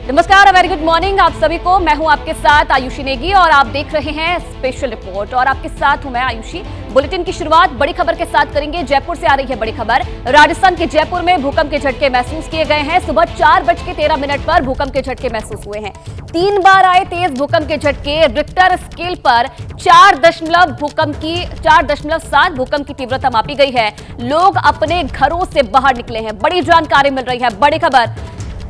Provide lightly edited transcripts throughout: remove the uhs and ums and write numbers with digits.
नमस्कार, very good morning आप सभी को। मैं हूं आपके साथ आयुषी नेगी और आप देख रहे हैं स्पेशल रिपोर्ट और आपके साथ हूं मैं आयुषी। बुलेटिन की शुरुआत बड़ी खबर के साथ करेंगे। जयपुर से आ रही है बड़ी खबर। राजस्थान के जयपुर में भूकंप के झटके महसूस किए गए हैं। सुबह 4:13 पर भूकंप के झटके महसूस हुए हैं। 3 बार आए तेज भूकंप के झटके। रिक्टर स्केल पर 4.7 भूकंप की तीव्रता मापी गई है। लोग अपने घरों से बाहर निकले हैं। बड़ी जानकारी मिल रही है। बड़ी खबर,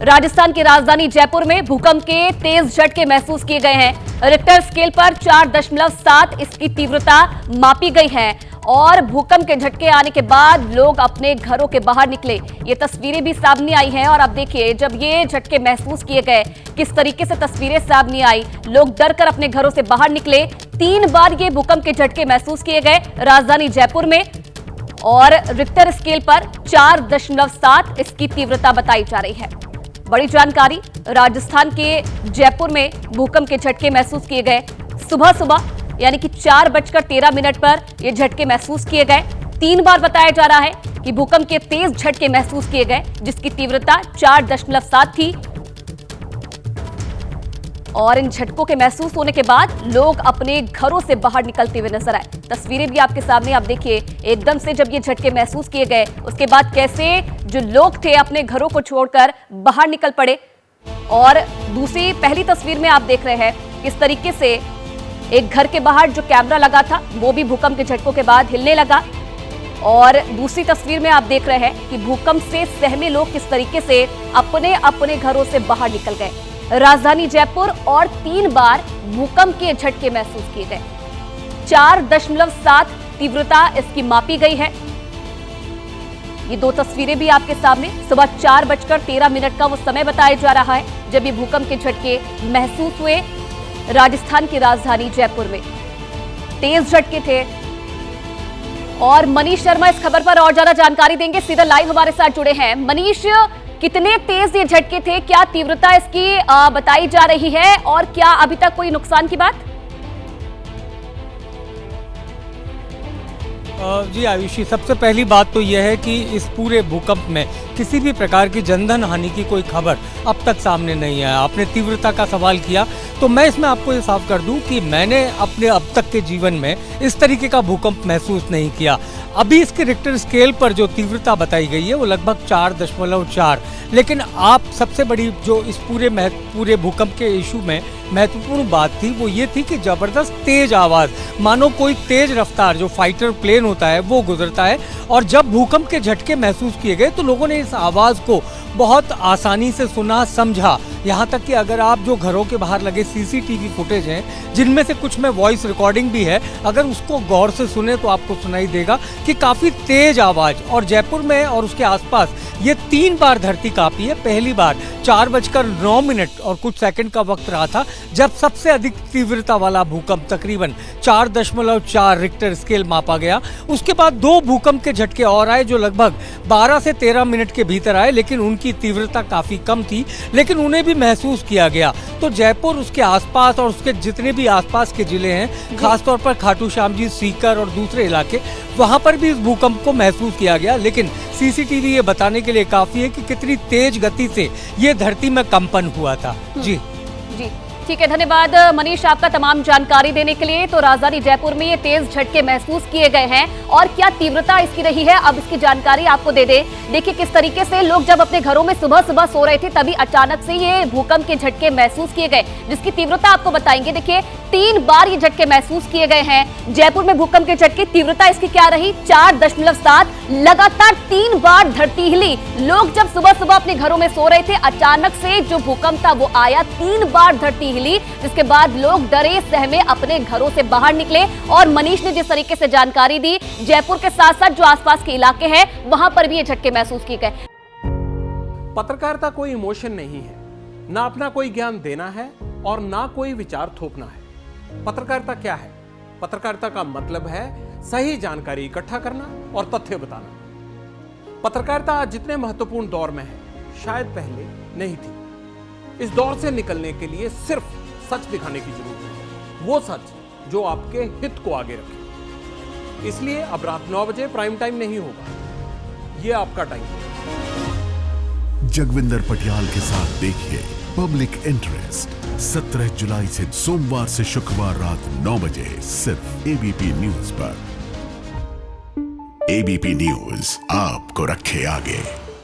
राजस्थान की राजधानी जयपुर में भूकंप के तेज झटके महसूस किए गए हैं। रिक्टर स्केल पर 4.7 इसकी तीव्रता मापी गई है और भूकंप के झटके आने के बाद लोग अपने घरों के बाहर निकले। ये तस्वीरें भी सामने आई हैं और आप देखिए जब ये झटके महसूस किए गए किस तरीके से तस्वीरें सामने आई। लोग डरकर अपने घरों से बाहर निकले। 3 बार ये भूकंप के झटके महसूस किए गए राजधानी जयपुर में और रिक्टर स्केल पर 4.7 इसकी तीव्रता बताई जा रही है। बड़ी जानकारी, राजस्थान के जयपुर में भूकंप के झटके महसूस किए गए। सुबह यानी कि 4:13 पर ये झटके महसूस किए गए। 3 बार बताया जा रहा है कि भूकंप के तेज झटके महसूस किए गए जिसकी तीव्रता 4.7 थी और इन झटकों के महसूस होने के बाद लोग अपने घरों से बाहर निकलते हुए नजर आए। तस्वीरें भी आपके सामने, आप देखिए एकदम से जब ये झटके महसूस किए गए उसके बाद कैसे जो लोग थे अपने घरों को छोड़कर बाहर निकल पड़े। और दूसरी पहली तस्वीर में आप देख रहे हैं किस तरीके से एक घर के बाहर जो कैमरा लगा था वो भी भूकंप के झटकों के बाद हिलने लगा। और दूसरी तस्वीर में आप देख रहे हैं कि भूकंप से सहमे लोग किस तरीके से अपने अपने घरों से बाहर निकल गए। राजधानी जयपुर और 3 बार भूकंप के झटके महसूस किए गए। 4.7 तीव्रता इसकी मापी गई है। ये 2 तस्वीरें भी आपके सामने। सुबह 4:13 का वो समय बताया जा रहा है जब ये भूकंप के झटके महसूस हुए राजस्थान की राजधानी जयपुर में। तेज झटके थे और मनीष शर्मा इस खबर पर और ज्यादा जानकारी देंगे। सीधा लाइव हमारे साथ जुड़े हैं। मनीष, कितने तेज ये झटके थे, क्या तीव्रता इसकी बताई जा रही है और क्या अभी तक कोई नुकसान की बात? जी आयुषी, सबसे पहली बात तो यह है कि इस पूरे भूकंप में किसी भी प्रकार की जनधन हानि की कोई खबर अब तक सामने नहीं आया। आपने तीव्रता का सवाल किया तो मैं इसमें आपको ये साफ कर दूं कि मैंने अपने अब तक के जीवन में इस तरीके का भूकंप महसूस नहीं किया। अभी इसके रिक्टर स्केल पर जो तीव्रता बताई गई है वो लगभग 4.4। लेकिन आप सबसे बड़ी जो इस पूरे भूकंप के इशू में महत्वपूर्ण बात थी वो ये थी कि जबरदस्त तेज आवाज, मानो कोई तेज रफ्तार जो फाइटर प्लेन होता है वो गुजरता है। और जब भूकंप के झटके महसूस किए गए तो लोगों ने इस आवाज को बहुत आसानी से सुना, समझा। यहाँ तक कि अगर आप जो घरों के बाहर लगे सीसीटीवी फुटेज हैं जिनमें से कुछ में वॉइस रिकॉर्डिंग भी है, अगर उसको गौर से सुने तो आपको सुनाई देगा कि काफी तेज आवाज। और जयपुर में और उसके आसपास ये 3 बार धरती कांपी है। पहली बार 4:09 और कुछ सेकंड का वक्त रहा था जब सबसे अधिक तीव्रता वाला भूकंप तकरीबन 4.4 रिक्टर स्केल मापा गया। उसके बाद 2 भूकंप के झटके और आए जो लगभग 12 से 13 मिनट के भीतर आए, लेकिन उनकी तीव्रता काफी कम थी, लेकिन उन्हें भी महसूस किया गया। तो जयपुर, उसके आसपास और उसके जितने भी आसपास के जिले हैं, खासतौर पर खाटू श्याम जी, सीकर और दूसरे इलाके, वहां पर भी इस भूकंप को महसूस किया गया। लेकिन सीसीटीवी ये बताने के लिए काफी है कि कितनी तेज गति से ये धरती में कंपन हुआ था। जी ठीक है, धन्यवाद मनीष आपका तमाम जानकारी देने के लिए। तो राजधानी जयपुर में ये तेज झटके महसूस किए गए हैं और क्या तीव्रता इसकी रही है अब इसकी जानकारी आपको दे दे। देखिए किस तरीके से लोग जब अपने घरों में सुबह सो रहे थे तभी अचानक से ये भूकंप के झटके महसूस किए गए जिसकी तीव्रता आपको बताएंगे। देखिए 3 बार ये झटके महसूस किए गए हैं जयपुर में भूकंप के झटके। तीव्रता इसकी क्या रही? 4.7। लगातार 3 बार धरती हिली। लोग जब सुबह अपने घरों में सो रहे थे अचानक से जो भूकंप था वो आया। 3 बार धरती हिली जिसके बाद लोग डरे सहमे अपने घरों से बाहर निकले। और मनीष ने जिस तरीके से जानकारी दी, जयपुर के साथ साथ जो आसपास के इलाके हैं वहां पर भी ये झटके महसूस किए गए। पत्रकारिता कोई इमोशन नहीं है, ना अपना कोई ज्ञान देना है और ना कोई विचार थोपना है। पत्रकारिता क्या है? पत्रकारिता का मतलब है सही जानकारी इकट्ठा करना और तथ्य बताना। पत्रकारिता आज जितने महत्वपूर्ण दौर में है शायद पहले नहीं थी। इस दौर से निकलने के लिए सिर्फ सच दिखाने की जरूरत है, वो सच जो आपके हित को आगे रखे। इसलिए अब रात 9 बजे प्राइम टाइम नहीं होगा, ये आपका टाइम है। जगविंदर पटियाल के साथ देखिए पब्लिक इंटरेस्ट 17 जुलाई से सोमवार से शुक्रवार रात 9 बजे सिर्फ एबीपी न्यूज पर। एबीपी न्यूज आपको रखे आगे।